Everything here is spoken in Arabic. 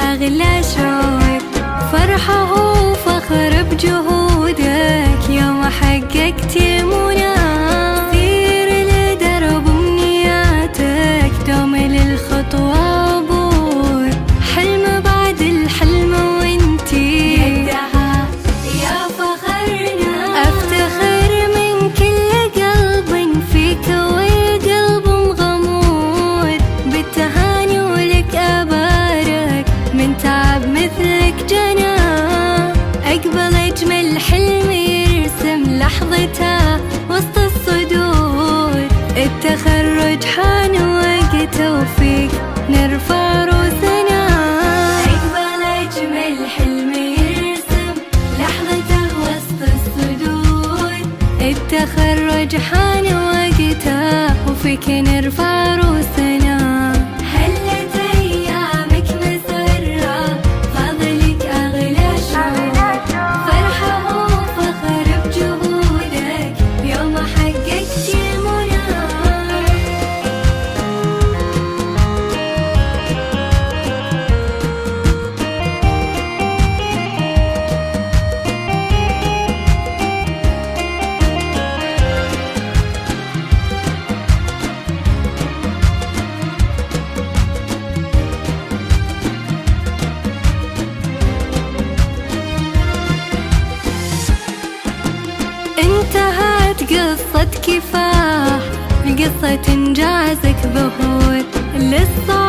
أغلى شعور، فرحة وفخر بجهودك يوم حققت المنى. سير لدرب أمنياتك، دوم للخطوة عبور، حلم بعد الحلم وانتي قدها يا فخرنا. أفتخر من كل قلب فيك والقلب مغمور بالتهاني، ولك أبارك من تعب مثلك جنى. أقبل أجمل حلم يرسم لحظته وسط الصدور، التخرج حان وقته وفيك نرفع روسنا. أقبل أجمل حلم يرسم لحظته وسط الصدور، التخرج حان وقته وفيك نرفع روسنا. هلت أيامك مسرة، فضلك أغلى شعور، فرحة وفخر بجهودك يوم حققت المنى. انتهت قصة كفاح، قصة إنجازك ظهور للصالح